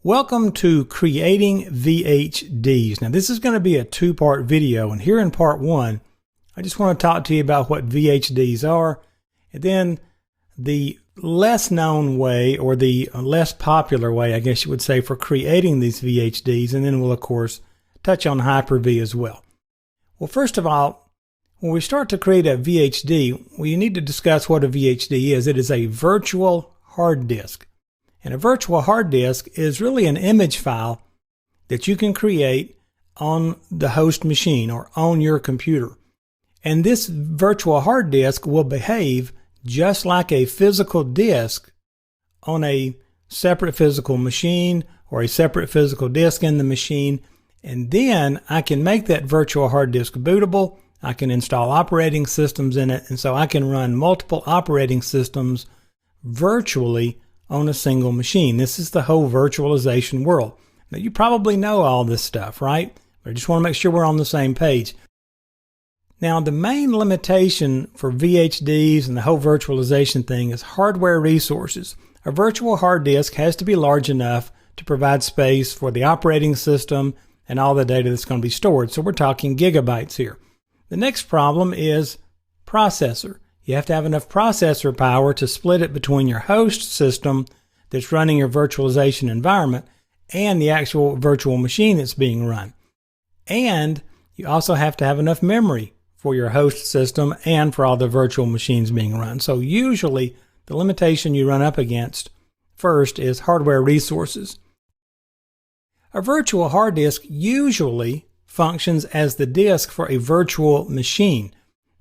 Welcome to creating VHDs. Now this is going to be a two-part video, and here in part one I just want to talk to you about what VHDs are, and then the less known way, or the less popular way I guess you would say, for creating these VHDs, and then we'll of course touch on Hyper-V as well. Well, first of all, when we start to create a VHD, you need to discuss what a VHD is. It is a virtual hard disk. And a virtual hard disk is really an image file that you can create on the host machine or on your computer. And this virtual hard disk will behave just like a physical disk on a separate physical machine or a separate physical disk in the machine. And then I can make that virtual hard disk bootable. I can install operating systems in it. And so I can run multiple operating systems virtually on a single machine. This is the whole virtualization world. Now, you probably know all this stuff, right? But I just want to make sure we're on the same page. Now, the main limitation for VHDs and the whole virtualization thing is hardware resources. A virtual hard disk has to be large enough to provide space for the operating system and all the data that's going to be stored. So we're talking gigabytes here. The next problem is processor. You have to have enough processor power to split it between your host system that's running your virtualization environment and the actual virtual machine that's being run. And you also have to have enough memory for your host system and for all the virtual machines being run. So usually the limitation you run up against first is hardware resources. A virtual hard disk usually functions as the disk for a virtual machine.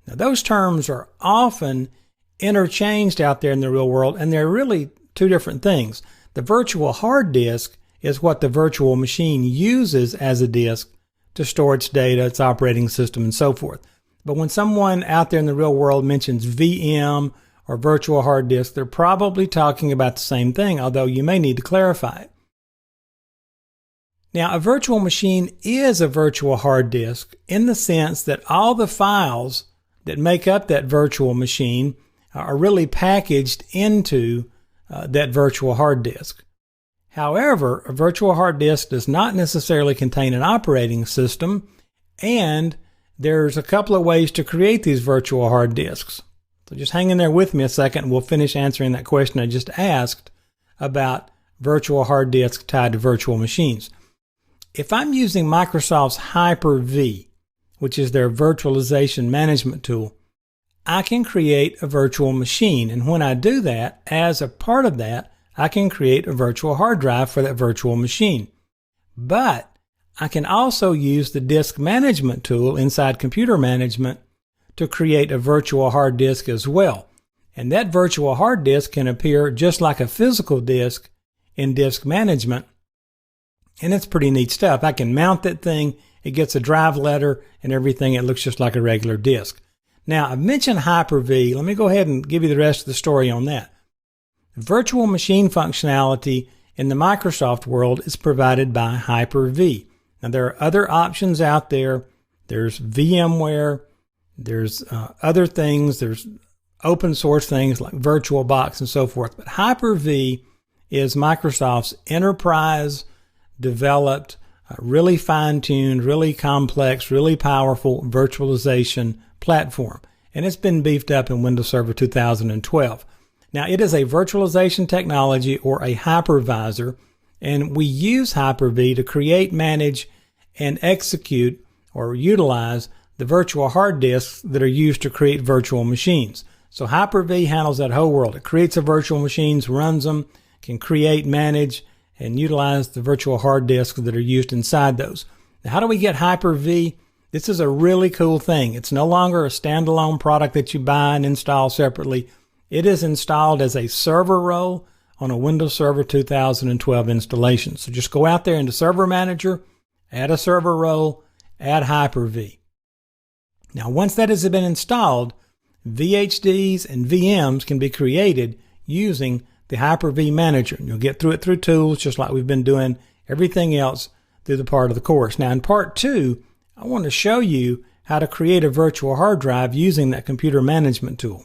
Now, those terms are often interchanged out there in the real world, and they're really two different things. The virtual hard disk is what the virtual machine uses as a disk to store its data, its operating system, and so forth. But when someone out there in the real world mentions VM or virtual hard disk, they're probably talking about the same thing, although you may need to clarify it. Now, a virtual machine is a virtual hard disk in the sense that all the files that make up that virtual machine are really packaged into that virtual hard disk. However, a virtual hard disk does not necessarily contain an operating system, and there's a couple of ways to create these virtual hard disks. So just hang in there with me a second and we'll finish answering that question I just asked about virtual hard disks tied to virtual machines. If I'm using Microsoft's Hyper-V, which is their virtualization management tool, I can create a virtual machine. And when I do that, as a part of that, I can create a virtual hard drive for that virtual machine. But I can also use the disk management tool inside computer management to create a virtual hard disk as well. And that virtual hard disk can appear just like a physical disk in disk management. And it's pretty neat stuff. I can mount that thing. It gets a drive letter and everything. It looks just like a regular disk. Now, I've mentioned Hyper-V. Let me go ahead and give you the rest of the story on that. Virtual machine functionality in the Microsoft world is provided by Hyper-V. Now, there are other options out there. There's VMware. There's other things. There's open source things like VirtualBox and so forth. But Hyper-V is Microsoft's enterprise developed, really fine-tuned, really complex, really powerful virtualization platform. And it's been beefed up in Windows Server 2012. Now, it is a virtualization technology or a hypervisor, and we use Hyper-V to create, manage, and execute or utilize the virtual hard disks that are used to create virtual machines. So Hyper-V handles that whole world. It creates the virtual machines, runs them, can create, manage, and utilize the virtual hard disks that are used inside those. Now, how do we get Hyper-V? This is a really cool thing. It's no longer a standalone product that you buy and install separately. It is installed as a server role on a Windows Server 2012 installation. So just go out there into Server Manager, add a server role, add Hyper-V. Now, once that has been installed, VHDs and VMs can be created using the Hyper-V Manager. And you'll get through it through tools, just like we've been doing everything else through the part of the course. Now, in part two, I want to show you how to create a virtual hard drive using that computer management tool.